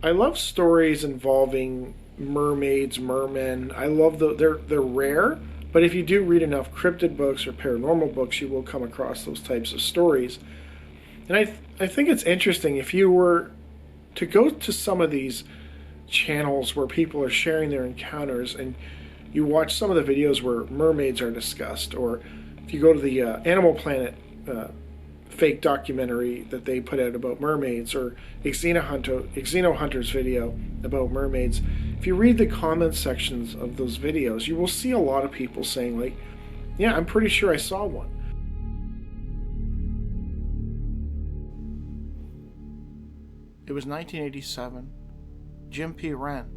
I love stories involving mermaids, mermen. I love they're rare, but if you do read enough cryptid books or paranormal books, you will come across those types of stories. And I think it's interesting if you were to go to some of these channels where people are sharing their encounters and you watch some of the videos where mermaids are discussed, or if you go to the Animal Planet fake documentary that they put out about mermaids, or Xeno Hunter's video about mermaids, if you read the comment sections of those videos, you will see a lot of people saying, like, yeah, I'm pretty sure I saw one. It was 1987. Jim P. Wren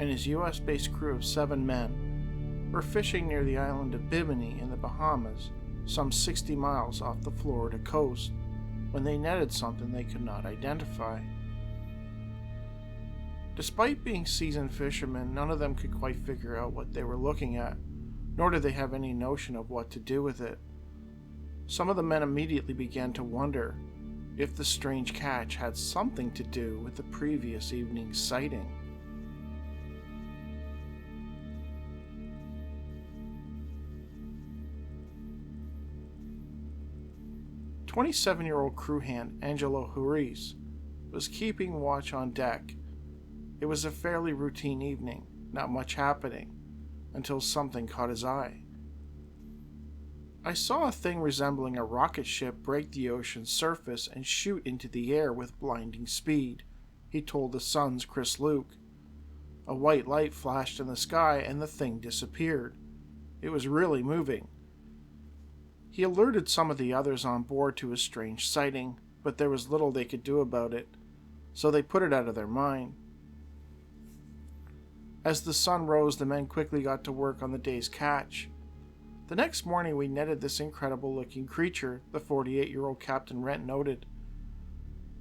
and his US-based crew of 7 men were fishing near the island of Bimini in the Bahamas, some 60 miles off the Florida coast, when they netted something they could not identify. Despite being seasoned fishermen, none of them could quite figure out what they were looking at, nor did they have any notion of what to do with it. Some of the men immediately began to wonder if the strange catch had something to do with the previous evening's sighting. "27-year-old crew hand Angelo Juris was keeping watch on deck. It was a fairly routine evening, not much happening, until something caught his eye. I saw a thing resembling a rocket ship break the ocean's surface and shoot into the air with blinding speed," he told the Sun's Chris Luke. "A white light flashed in the sky and the thing disappeared. It was really moving." He alerted some of the others on board to his strange sighting, but there was little they could do about it, so they put it out of their mind. As the sun rose, the men quickly got to work on the day's catch. "The next morning we netted this incredible-looking creature," the 48-year-old Captain Rent noted.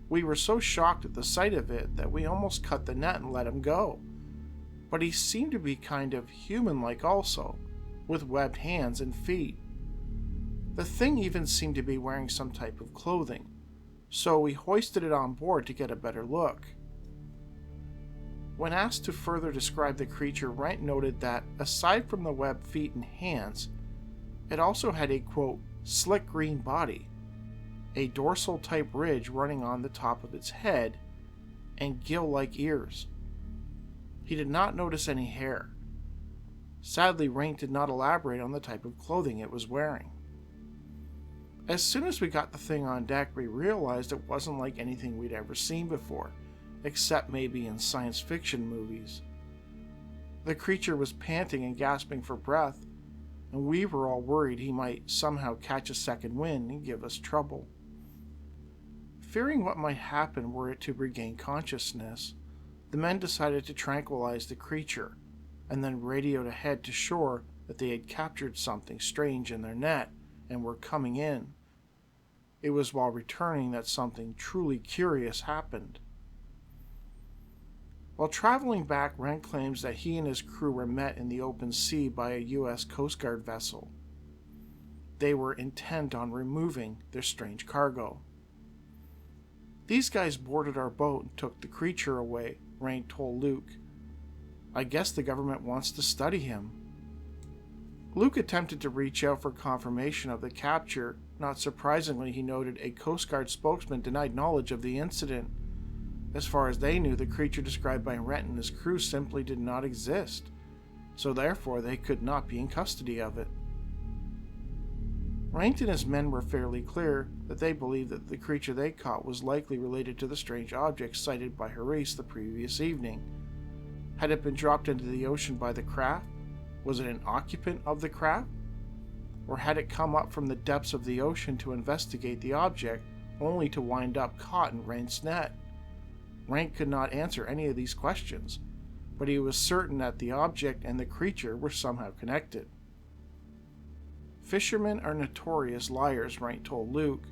"We were so shocked at the sight of it that we almost cut the net and let him go. But he seemed to be kind of human-like also, with webbed hands and feet. The thing even seemed to be wearing some type of clothing, so we hoisted it on board to get a better look." When asked to further describe the creature, Wright noted that, aside from the webbed feet and hands, it also had a, quote, "slick green body, a dorsal-type ridge running on the top of its head, and gill-like ears. He did not notice any hair. Sadly, Rain did not elaborate on the type of clothing it was wearing. As soon as we got the thing on deck, we realized it wasn't like anything we'd ever seen before, except maybe in science fiction movies. The creature was panting and gasping for breath, and we were all worried he might somehow catch a second wind and give us trouble. Fearing what might happen were it to regain consciousness, the men decided to tranquilize the creature, and then radioed ahead to shore that they had captured something strange in their net and were coming in. It was while returning that something truly curious happened. While traveling back, Wren claims that he and his crew were met in the open sea by a U.S. Coast Guard vessel. They were intent on removing their strange cargo. "These guys boarded our boat and took the creature away," Wren told Luke. "I guess the government wants to study him." Luke attempted to reach out for confirmation of the capture. Not surprisingly, he noted a Coast Guard spokesman denied knowledge of the incident. As far as they knew, the creature described by Rent and his crew simply did not exist, so therefore they could not be in custody of it. Rent and his men were fairly clear that they believed that the creature they caught was likely related to the strange object cited by Juris the previous evening. Had it been dropped into the ocean by the craft? Was it an occupant of the craft? Or had it come up from the depths of the ocean to investigate the object, only to wind up caught in Rent's net? Rank could not answer any of these questions, but he was certain that the object and the creature were somehow connected. "Fishermen are notorious liars," Wright told Luke,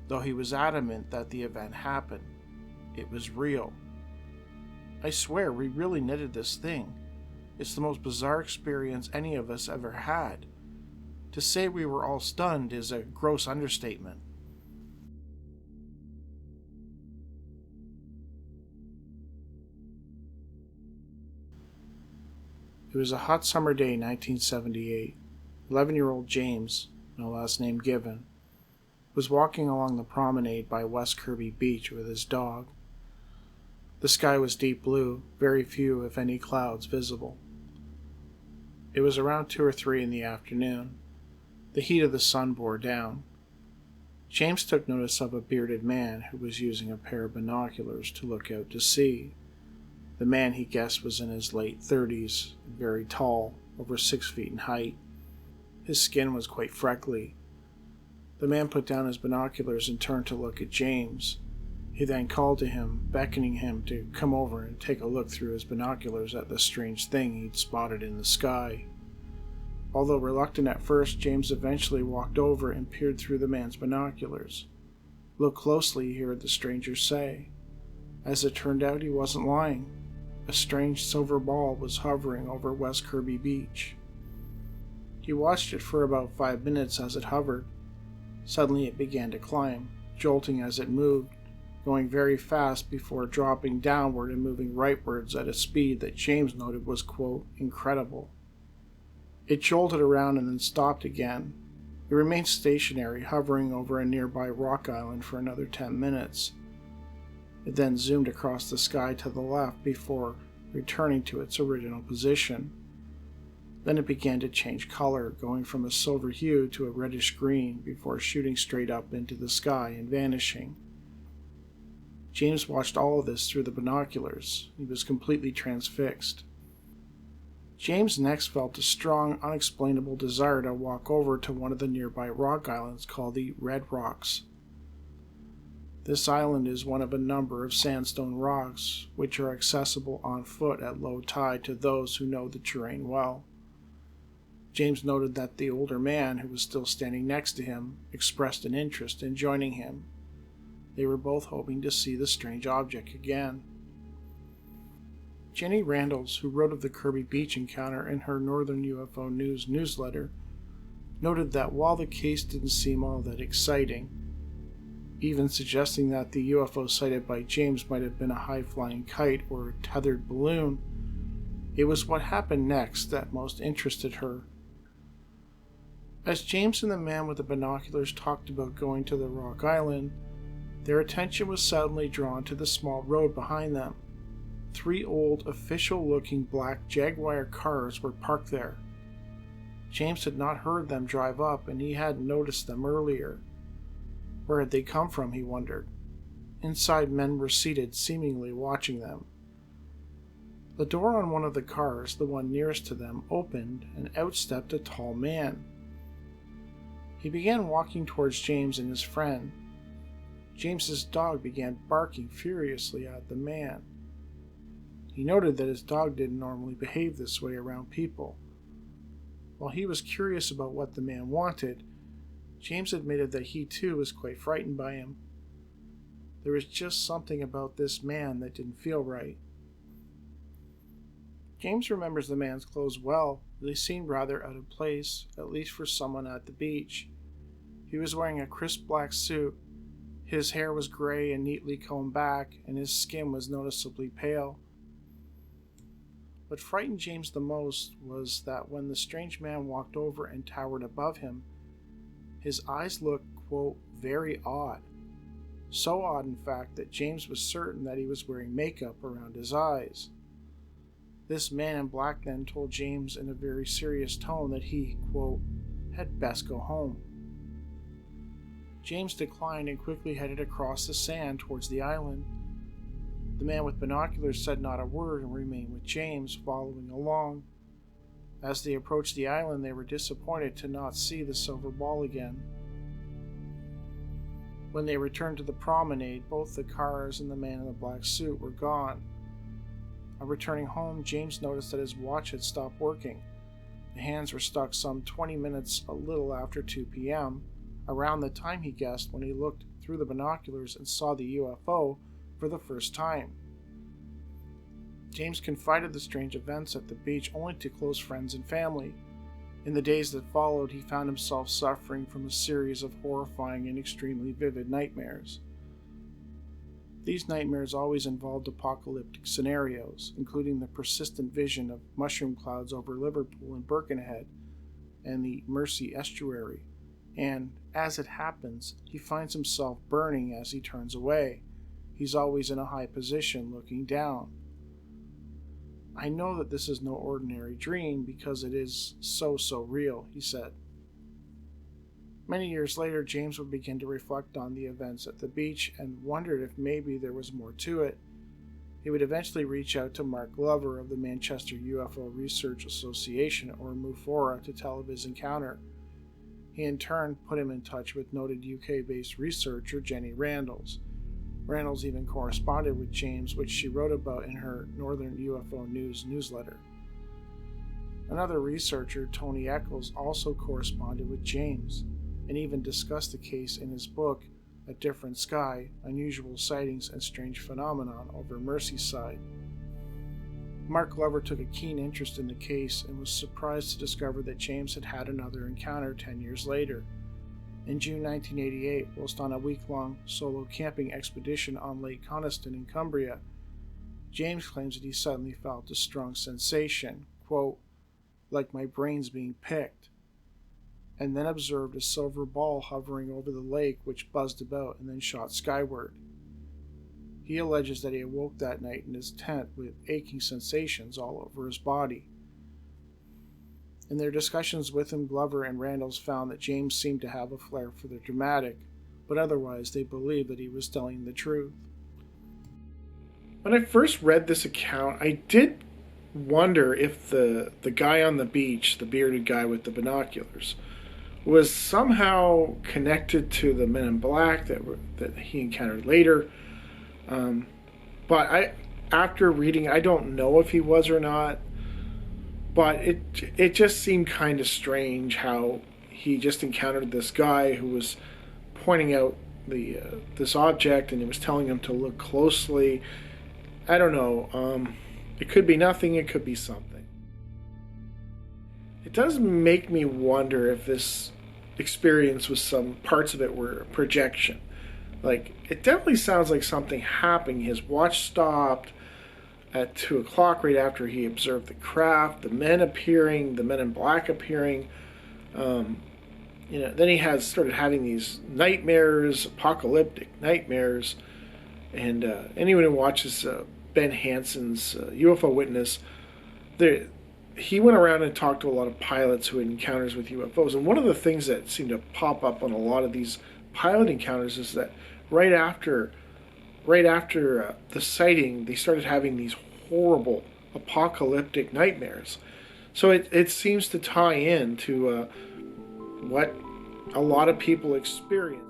though he was adamant that the event happened. It was real. "I swear we really netted this thing. It's the most bizarre experience any of us ever had. To say we were all stunned is a gross understatement." It was a hot summer day in 1978. 11-year-old James, no last name given, was walking along the promenade by West Kirby Beach with his dog. The sky was deep blue, very few, if any, clouds visible. It was around 2 or 3 in the afternoon. The heat of the sun bore down. James took notice of a bearded man who was using a pair of binoculars to look out to sea. The man, he guessed, was in his late 30s, very tall, over 6 feet in height. His skin was quite freckly. The man put down his binoculars and turned to look at James. He then called to him, beckoning him to come over and take a look through his binoculars at the strange thing he'd spotted in the sky. Although reluctant at first, James eventually walked over and peered through the man's binoculars. "Look closely," he heard the stranger say. As it turned out, he wasn't lying. A strange silver ball was hovering over West Kirby Beach. He watched it for about 5 minutes as it hovered. Suddenly it began to climb, jolting as it moved, going very fast before dropping downward and moving rightwards at a speed that James noted was, quote, incredible. It jolted around and then stopped again. It remained stationary, hovering over a nearby rock island for another 10 minutes. It then zoomed across the sky to the left before returning to its original position. Then it began to change color, going from a silver hue to a reddish green before shooting straight up into the sky and vanishing. James watched all of this through the binoculars. He was completely transfixed. James next felt a strong, unexplainable desire to walk over to one of the nearby rock islands called the Red Rocks. This island is one of a number of sandstone rocks, which are accessible on foot at low tide to those who know the terrain well. James noted that the older man, who was still standing next to him, expressed an interest in joining him. They were both hoping to see the strange object again. Jenny Randles, who wrote of the Kirby Beach encounter in her Northern UFO News newsletter, noted that while the case didn't seem all that exciting, even suggesting that the UFO sighted by James might have been a high-flying kite or a tethered balloon, it was what happened next that most interested her. As James and the man with the binoculars talked about going to the rock island, their attention was suddenly drawn to the small road behind them. 3 old, official-looking black Jaguar cars were parked there. James had not heard them drive up, and he hadn't noticed them earlier. Where had they come from, he wondered. Inside, men were seated, seemingly watching them. The door on one of the cars, the one nearest to them, opened, and out stepped a tall man. He began walking towards James and his friend. James's dog began barking furiously at the man. He noted that his dog didn't normally behave this way around people. While he was curious about what the man wanted, James admitted that he too was quite frightened by him. There was just something about this man that didn't feel right. James remembers the man's clothes well. They seemed rather out of place, at least for someone at the beach. He was wearing a crisp black suit. His hair was gray and neatly combed back, and his skin was noticeably pale. What frightened James the most was that when the strange man walked over and towered above him, his eyes looked, quote, very odd. So odd, in fact, that James was certain that he was wearing makeup around his eyes. This man in black then told James in a very serious tone that he, quote, had best go home. James declined and quickly headed across the sand towards the island. The man with binoculars said not a word and remained with James, following along. As they approached the island, they were disappointed to not see the silver ball again. When they returned to the promenade, both the cars and the man in the black suit were gone. On returning home, James noticed that his watch had stopped working. The hands were stuck some 20 minutes a little after 2 p.m., around the time he guessed when he looked through the binoculars and saw the UFO for the first time. James confided the strange events at the beach only to close friends and family. In the days that followed, he found himself suffering from a series of horrifying and extremely vivid nightmares. these nightmares always involved apocalyptic scenarios, including the persistent vision of mushroom clouds over Liverpool and Birkenhead and the Mersey estuary. And, as it happens, he finds himself burning as he turns away. He's always in a high position, looking down. I know that this is no ordinary dream because it is so real, he said. Many years later, James would begin to reflect on the events at the beach and wondered if maybe there was more to it. He would eventually reach out to Mark Glover of the Manchester UFO Research Association, or MUFORA, to tell of his encounter. He in turn put him in touch with noted UK-based researcher Jenny Randles. Randles even corresponded with James, which she wrote about in her Northern UFO News newsletter. Another researcher, Tony Eccles, also corresponded with James, and even discussed the case in his book, A Different Sky, Unusual Sightings and Strange Phenomenon over Merseyside. Mark Glover took a keen interest in the case and was surprised to discover that James had had another encounter 10 years later. In June 1988, whilst on a week-long solo camping expedition on Lake Coniston in Cumbria, James claims that he suddenly felt a strong sensation, quote, like my brain's being picked, and then observed a silver ball hovering over the lake which buzzed about and then shot skyward. He alleges that he awoke that night in his tent with aching sensations all over his body. In their discussions with him, Glover and Randles found that James seemed to have a flair for the dramatic, but otherwise they believed that he was telling the truth. When I first read this account, I did wonder if the guy on the beach, the bearded guy with the binoculars, was somehow connected to the men in black that he encountered later. But after reading, I don't know if he was or not. But it just seemed kind of strange how he just encountered this guy who was pointing out this object, and he was telling him to look closely. I don't know. It could be nothing. It could be something. It does make me wonder if this experience was some parts of it were projection. Like, it definitely sounds like something happened. His watch stopped at 2 o'clock right after he observed the craft, the men in black appearing. Then he started having these nightmares, apocalyptic nightmares. And anyone who watches Ben Hanson's UFO Witness, he went around and talked to a lot of pilots who had encounters with UFOs. And one of the things that seemed to pop up on a lot of these pilot encounters is that right after the sighting, they started having these horrible apocalyptic nightmares. So it seems to tie in to what a lot of people experience.